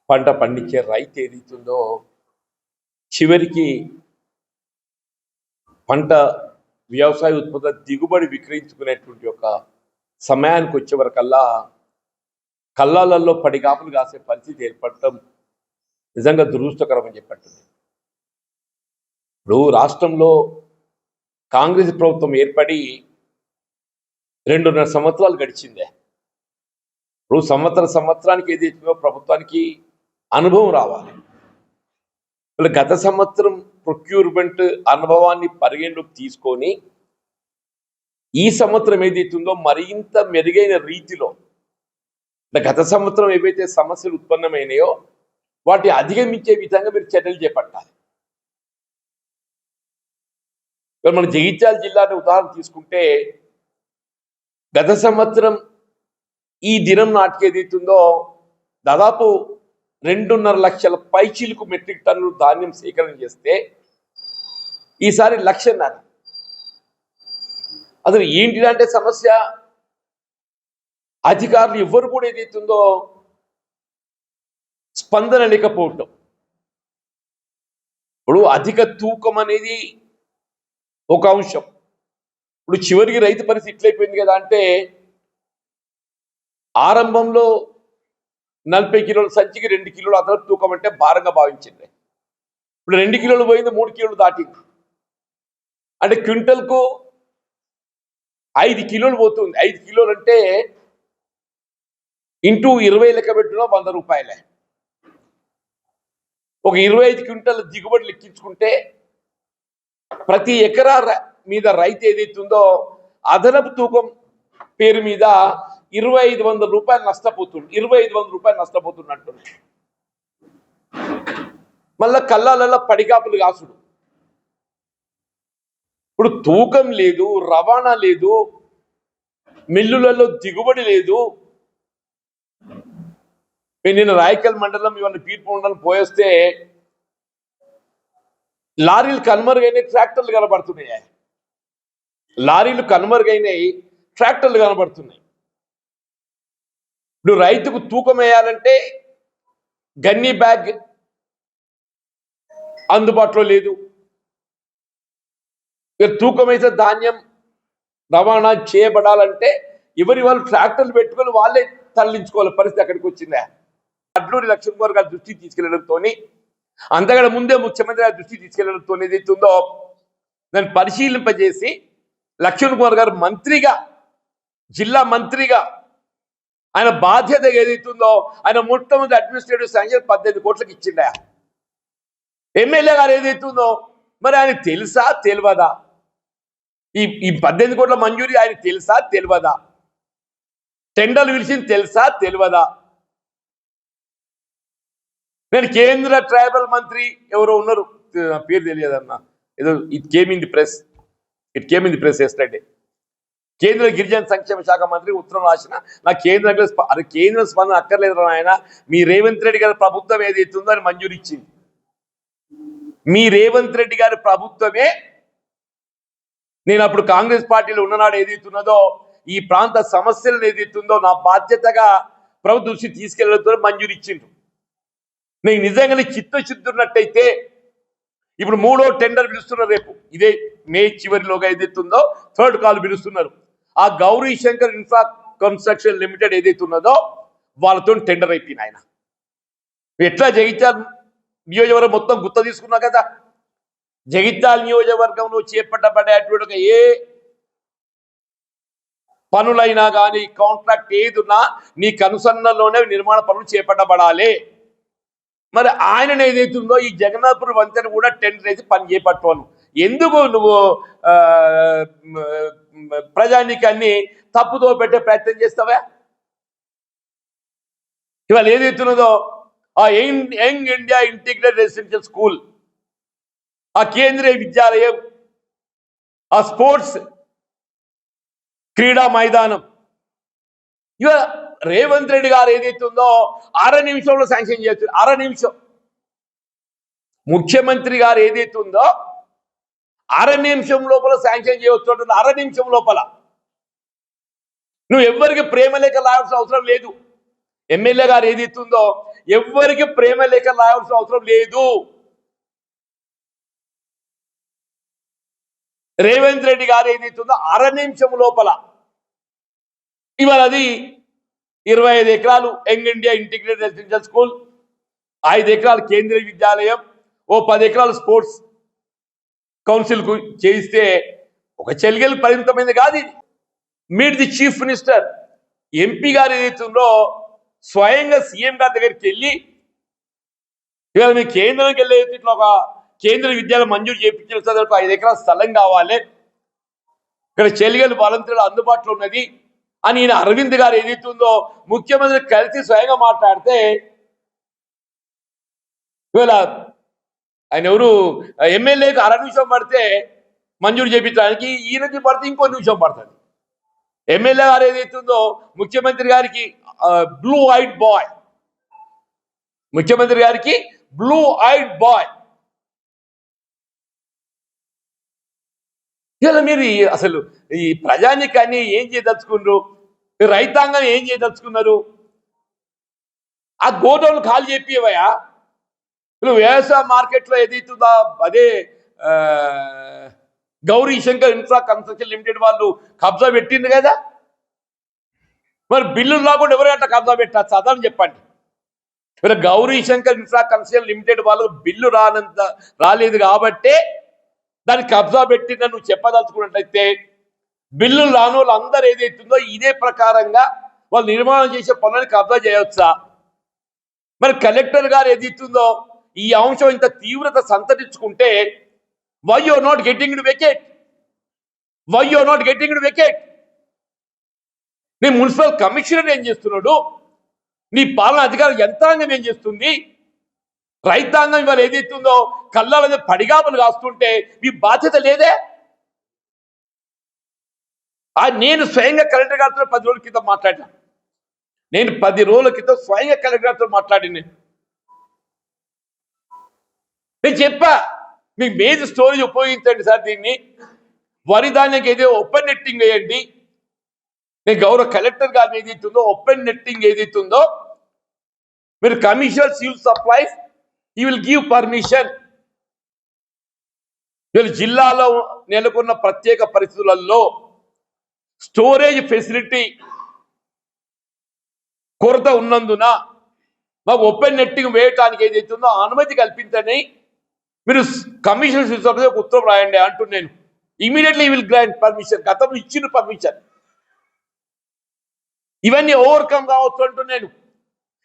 పంట పండించే రైతు ఏదైతుందో చివరికి పంట వ్యవసాయ ఉత్పత్తుల దిగుబడి విక్రయించుకునేటువంటి ఒక సమయానికి వచ్చే వరకల్లా కళ్ళాలలో పడిగాపులు కాసే పరిస్థితి ఏర్పడటం నిజంగా దురదృష్టకరం అని చెప్పట్టుంది. ఇప్పుడు రాష్ట్రంలో కాంగ్రెస్ ప్రభుత్వం ఏర్పడి 2.5 సంవత్సరాలు గడిచిందే. ఇప్పుడు సంవత్సరానికి ఏదైతుందో ప్రభుత్వానికి అనుభవం రావాలి. గత సంవత్సరం ప్రొక్యూర్మెంట్ అనుభవాన్ని పరిగణలోకి తీసుకొని ఈ సంవత్సరం ఏదైతుందో మరింత మెరుగైన రీతిలో గత సంవత్సరం ఏవైతే సమస్యలు ఉత్పన్నమైనాయో వాటి అధిగమించే విధంగా మీరు చర్యలు చేపట్టాలి. మన జగిత్యాల జిల్లాని ఉదాహరణ తీసుకుంటే గత సంవత్సరం ఈ దినం నాటికి ఏదైతుందో దాదాపు 2.5 లక్షల పైచీలకు మెట్రిక్ టన్నులు ధాన్యం సేకరణ చేస్తే ఈసారి 1.5 లక్షలు. అసలు ఏంటిదంటే సమస్య, అధికారులు ఎవ్వరు కూడా ఏదైతుందో స్పందన లేకపోవటం. ఇప్పుడు అధిక తూకం అనేది ఒక అంశం. ఇప్పుడు చివరికి రైతు పరిస్థితి ఎట్లయిపోయింది కదా అంటే ఆరంభంలో 40 కిలోల సంచికి 2 కిలోలు అదనపు తూకం అంటే భారంగా భావించింది. ఇప్పుడు 2 కిలోలు పోయింది, 3 కిలోలు దాటింది. అంటే క్వింటల్కు 5 కిలోలు పోతుంది. 5 కిలోలు అంటే ఇంటూ 20 లెక్క పెట్టినా 100 రూపాయలే. ఒక 25 క్వింటల్ దిగుబడి లెక్కించుకుంటే ప్రతి ఎకరా మీద రైతు ఏదైతుందో అదనపు తూకం పేరు మీద 2,500 రూపాయలు నష్టపోతుంది. 2,500 రూపాయలు నష్టపోతున్నట్టు. మళ్ళా కళ్ళాలలో పడిగాపులు కాసుడు. ఇప్పుడు తూకం లేదు, రవాణా లేదు, మిల్లులలో దిగుబడి లేదు. నేను రాయకల్ మండలం ఇవన్నీ పీర్పు మండలం పోయేస్తే లారీలు కనుమరుగైనాయి, ట్రాక్టర్లు కనబడుతున్నాయి. లారీలు కనుమరుగైనాయి, ట్రాక్టర్లు కనబడుతున్నాయి. ఇప్పుడు రైతుకు తూకం వేయాలంటే గన్నీ బ్యాగ్ అందుబాటులో లేదు. తూకం వేసే ధాన్యం రవాణా చేయబడాలంటే ఎవరి వాళ్ళు ట్రాక్టర్లు పెట్టుకొని వాళ్ళే తరలించుకోవాలి పరిస్థితి అక్కడికి వచ్చిందా. అడ్లూరి లక్ష్మణ్ గారి దృష్టికి తీసుకెళ్లడంతో, అంతకంటే ముందే ముఖ్యమంత్రి గారి దృష్టికి తీసుకెళ్లడంతో ఏదైతుందో దాన్ని పరిశీలింపజేసి లక్ష్మణ్ కుమార్ గారు మంత్రిగా, జిల్లా మంత్రిగా ఆయన బాధ్యత ఏదైతుందో ఆయన మొట్టమొదటి అడ్మినిస్ట్రేటివ్ శాంక్షన్ 18 కోట్లకు ఇచ్చిండ. ఎమ్మెల్యే గారు ఏదైతుందో మరి ఆయన తెలుసా తెలియదా? ఈ 18 కోట్ల మంజూరీ ఆయన తెలుసా తెలియదా? టెండర్లు పిలిచింది తెలుసా తెలియదా? నేను కేంద్ర ట్రైబల్ మంత్రి ఎవరో ఉన్నారు, పేరు తెలియదన్నా, ఏదో it came in the press yesterday. కేంద్ర గిరిజన సంక్షేమ శాఖ మంత్రి ఉత్తరం రాసిన నా కేంద్ర స్పందన అక్కర్లేదు ఆయన, మీ రేవంత్ రెడ్డి గారి ప్రభుత్వం ఏదైతుందో అని మంజూరు ఇచ్చింది. మీ రేవంత్ రెడ్డి గారి ప్రభుత్వమే నేను అప్పుడు కాంగ్రెస్ పార్టీలో ఉన్ననాడు ఏదైతున్నదో ఈ ప్రాంత సమస్యలను ఏదైతుందో నా బాధ్యతగా ప్రభుత్వ దృష్టి తీసుకెళ్లడంతో మంజూరు ఇచ్చిండ్రు. నేను నిజంగానే చిత్తశుద్ధి ఉన్నట్టయితే ఇప్పుడు 3వ టెండర్ పిలుస్తున్నారు. రేపు ఇదే మే చివరిలోగా ఏదైతుందో 3rd కాల్ పిలుస్తున్నారు. ఆ Gauri Shankar infra construction limited ఏదైతున్నదో వాళ్ళతో టెండర్ అయిపోయింది. ఆయన ఎట్లా జగిత్యాల నియోజకవర్గం మొత్తం గుత్త తీసుకున్నా కదా. జగిత్యాల నియోజకవర్గంలో చేపట్టబడేటువంటి ఏ పనులైనా కానీ కాంట్రాక్ట్ ఏదున్నా నీ కనుసన్నలోనే నిర్మాణ పనులు చేపట్టబడాలి. మరి ఆయన ఏదైతుందో ఈ జగన్నాథపురం వంతెన కూడా టెండర్ వేసి పని చేపట్టుకోను. ఎందుకు నువ్వు ప్రజానీకాన్ని తప్పుదో పెట్టే ప్రయత్నం చేస్తావా? ఇవాళ ఏదైతున్నదో ఆ young India integrated residential school, ఆ కేంద్రీయ విద్యాలయం, ఆ స్పోర్ట్స్ క్రీడా మైదానం, ఇక రేవంత్ రెడ్డి గారు ఏదైతే ఉందో 6 నిమిషంలో శాంక్షన్ చేయొచ్చు. 6 నిమిషం. ముఖ్యమంత్రి గారు ఏదైతే ఉందో 6 నిమిషం లోపల శాంక్షన్ చేయవచ్చు అంటుంది. 6 నిమిషం లోపల. నువ్వు ఎవ్వరికి ప్రేమ లేఖ రాయాల్సిన అవసరం లేదు. ఎమ్మెల్యే గారు ఏదైతే ఉందో ఎవ్వరికి ప్రేమ లేఖ రాయాల్సిన అవసరం లేదు. రేవంత్ రెడ్డి గారు ఏదైతే ఉందో 6 నిమిషం లోపల, ఇవాళ అది 25 ఎకరాలు young India integrated residential school, 5 ఎకరాలు కేంద్రీయ విద్యాలయం, ఓ 10 ఎకరాలు స్పోర్ట్స్ కౌన్సిల్ కు చేయిస్తే ఒక చెల్గెలు పరిమితమైంది కాదు ఇది. Meet the chief minister. MP గారు ఏదైతుందో స్వయంగా సీఎం గారి దగ్గరికి వెళ్ళి, ఇవాళ మీ కేంద్రానికి వెళ్ళే ఇట్లా ఒక కేంద్ర విద్యాలయం మంజూరు చేయించిన 5 ఎకరాల స్థలం కావాలి, ఇక్కడ చెల్గెలు వాలంటీర్లు అందుబాటులో ఉన్నది అని ఈయన అరవింద్ గారు ఏదైతుందో ముఖ్యమంత్రి కలిసి స్వయంగా మాట్లాడితే, ఇవాళ ఆయన ఎవరు ఎమ్మెల్యేకి 6 నిమిషం పడితే మంజూరు చేయించడానికి, ఈయనకి పడితే ఇంకో నిమిషం పడుతుంది. ఎమ్మెల్యే గారు ఏదైతుందో ముఖ్యమంత్రి గారికి బ్లూ ఐడ్ బాయ్, ముఖ్యమంత్రి గారికి బ్లూ ఐడ్ బాయ్. ఇలా మీరు అసలు ఈ ప్రజానికాన్ని ఏం చేయదలుచుకున్నారు? రైతాంగం ఏం చేయదలుచుకున్నారు? ఆ గోడౌన్లు ఖాళీ చెప్పివయా. ఇప్పుడు వ్యవసాయ మార్కెట్లో ఏదైతుందో అదే Gauri Shankar infra construction limited వాళ్ళు కబ్జా పెట్టింది కదా, మరి బిల్లులు రాకుండా ఎవరైనా కబ్జా పెట్టచ్చు? అదని చెప్పండి. మరి Gauri Shankar infra construction limited వాళ్ళకు బిల్లు రాలేదు కాబట్టే దాన్ని కబ్జా పెట్టిందని నువ్వు చెప్పదలుచుకున్నట్లయితే, బిల్లులు రాని వాళ్ళు అందరూ ఏదైతుందో ఇదే ప్రకారంగా వాళ్ళు నిర్మాణం చేసే పనులని కబ్జా చేయవచ్చా? మరి కలెక్టర్ గారు ఏదైతుందో ఈ అంశం ఇంత తీవ్రత సంతరించుకుంటే, why you are not getting to vacate? Why you are not getting to vacate? నీ మున్సిపల్ కమిషనర్ ఏం చేస్తున్నాడు? నీ పాలనా అధికార యంత్రాంగం ఏం చేస్తుంది? రైతాంగం ఇవాళ ఏదైతుందో కళ్ళ పడిగాపులు కాస్తుంటే మీ బాధ్యత లేదే? నేను స్వయంగా కలెక్టర్ గారితో 10 రోజుల క్రితం మాట్లాడినా. నేను 10 రోజుల క్రితం స్వయంగా కలెక్టర్ గారితో మాట్లాడినా. నేను చెప్పా, మీకు మేజ్ స్టోరేజ్ ఉపయోగించండి సార్, దీన్ని వరి ధాన్యానికి ఏదో ఓపెన్ నెట్టింగ్ వేయండి. నేను గౌరవ కలెక్టర్ గారిని ఏదైతుందో ఓపెన్ నెట్టింగ్ ఏదైతుందో మీరు కమిషనర్ సివిల్ సప్లైస్ ఈ విల్ గివ్ పర్మిషన్. వీళ్ళు జిల్లాలో నెలకొన్న ప్రత్యేక పరిస్థితులలో స్టోరేజ్ ఫెసిలిటీ కొరత ఉన్నందున మాకు ఓపెన్ నెట్టింగ్ వేయటానికి ఏదైతుందో అనుమతి కల్పించని మీరు కమిషనర్ సివిల్ సప్లైస్ ఉత్తరం రాయండి అంటున్నాను. Immediately will grant permission. గతంలో ఇచ్చిన పర్మిషన్. ఇవన్నీ ఓవర్కమ్ కావచ్చు అంటున్నాను.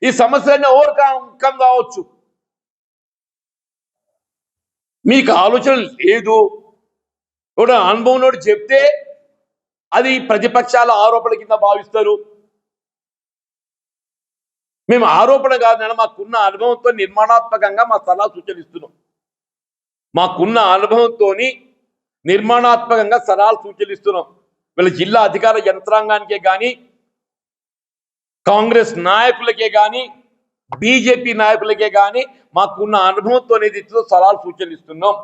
ఈ సమస్యలన్నీ ఓవర్కమ్ కావచ్చు. మీకు ఆలోచన లేదు. కూడా అనుభవం చెప్తే అది ప్రతిపక్షాల ఆరోపణ కింద భావిస్తారు. మేము ఆరోపణ కాదని మాకున్న అనుభవంతో నిర్మాణాత్మకంగా మా సలహా సూచనలు మాకున్న అనుభవంతో నిర్మాణాత్మకంగా సలహాలు సూచనలు వీళ్ళ జిల్లా అధికార యంత్రాంగానికే కానీ, కాంగ్రెస్ నాయకులకే కానీ, బీజేపీ నాయకులకే కానీ మాకున్న అనుభవంతో ఏదైతుందో సలహాలు సూచనలు ఇస్తున్నాం.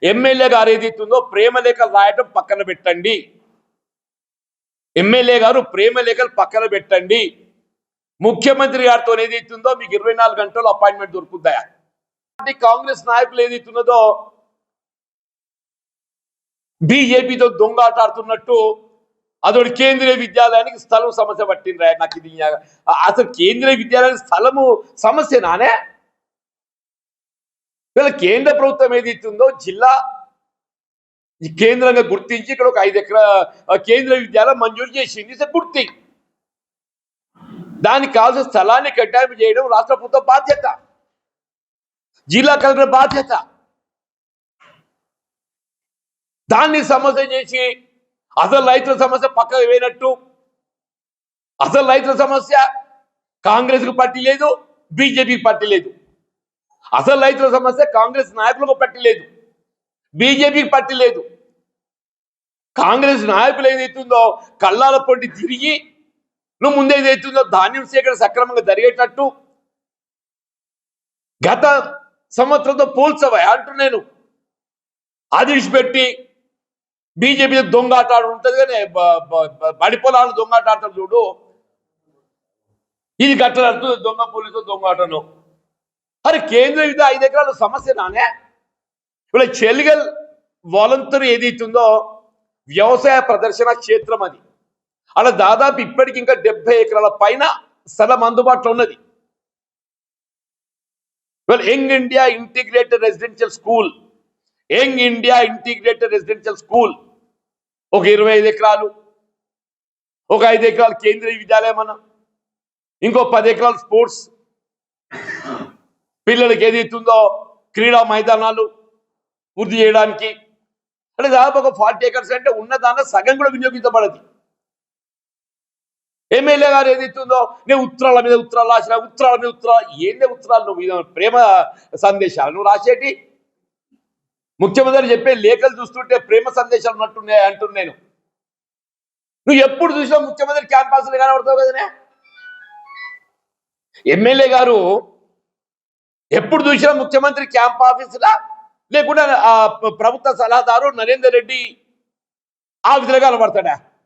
ఎమ్మెల్యే గారు ఏదైతుందో ప్రేమ లేఖలు రాయటం పక్కన పెట్టండి. ఎమ్మెల్యే గారు ప్రేమ లేఖలు పక్కన పెట్టండి. ముఖ్యమంత్రి గారితో ఏదైతుందో మీకు 24 గంటలు అపాయింట్మెంట్ దొరుకుతాయా? కాంగ్రెస్ నాయకులు ఏదైతున్నదో బీజేపీతో దొంగాట ఆడుతున్నట్టు అదొకటి కేంద్రీయ విద్యాలయానికి స్థలం సమస్య పట్టిండ్రా. నాకు ఇది అసలు కేంద్రీయ విద్యాలయానికి స్థలము సమస్య నానే? వీళ్ళ కేంద్ర ప్రభుత్వం ఏదైతుందో జిల్లా కేంద్రంగా గుర్తించి ఇక్కడ ఒక 5 ఎకరాల కేంద్రీయ విద్యాలయం మంజూరు చేసింది. గుర్తి దానికి కావాల్సిన స్థలాన్ని కేటాయింపు చేయడం రాష్ట్ర ప్రభుత్వ బాధ్యత, జిల్లా కలెక్టర్ బాధ్యత. దాన్ని సమస్య చేసి అసలు రైతుల సమస్య పక్కకు వేయనట్టు, అసలు రైతుల సమస్య కాంగ్రెస్కు పట్టి లేదు, బీజేపీకి పట్టి లేదు. అసలు రైతుల సమస్య కాంగ్రెస్ నాయకులకు పట్టి లేదు, బీజేపీకి పట్టి లేదు. కాంగ్రెస్ నాయకులు ఏదైతుందో కళ్ళాల పొండి తిరిగి నువ్వు ముందు ఏదైతుందో ధాన్యం సేకరణ సక్రమంగా జరిగేటట్టు గత సంవత్సరంతో పోల్చవా అంటున్నాను. అది విడిచిపెట్టి బీజేపీ దొంగాట ఉంటుంది కానీ బడి పొలాలు దొంగాట ఆడతారు చూడు, ఇది గట్ట దొంగ పోలీసు దొంగాటను. అరే కేంద్ర విధి 5 ఎకరాల సమస్య నానే. ఇప్పుడు చెలిగల్ వాలంటీర్ ఏదైతుందో వ్యవసాయ ప్రదర్శన క్షేత్రం అది. అలా దాదాపు ఇప్పటికి ఇంకా 70 ఎకరాల పైన స్థలం అందుబాటులో ఉన్నది. Young India integrated residential school, young India integrated residential school ఒక 25 ఎకరాలు, ఒక 5 ఎకరాలు కేంద్రీయ విద్యాలయం అన్న, ఇంకో 10 ఎకరాలు స్పోర్ట్స్ పిల్లలకి ఏదైతుందో క్రీడా మైదానాలు పూర్తి చేయడానికి. అంటే దాదాపు ఒక 40 ఎకర్స్ అంటే ఉన్న దానిలో సగం కూడా వినియోగించబడదు. ఎమ్మెల్యే గారు ఏదైతుందో నేను ఉత్తరాల మీద ఉత్తరాలు రాసిన, ఉత్తరాల మీద ఉత్తరాలు ఏందే ఉత్తరాలు, నువ్వు ప్రేమ సందేశాలు నువ్వు రాసేటి. ముఖ్యమంత్రి చెప్పే లేఖలు చూస్తుంటే ప్రేమ సందేశాలు ఉన్నట్టున్నాయి అంటున్నాను. నువ్వు ఎప్పుడు చూసినా ముఖ్యమంత్రి క్యాంపస్లో కనబడతావు కదనే. ఎమ్మెల్యే గారు ఎప్పుడు చూసినా ముఖ్యమంత్రి క్యాంప్ ఆఫీసులా లేకుండా ప్రభుత్వ సలహాదారు నరేందర్ రెడ్డి ఆఫీసులో కనబడతాడా?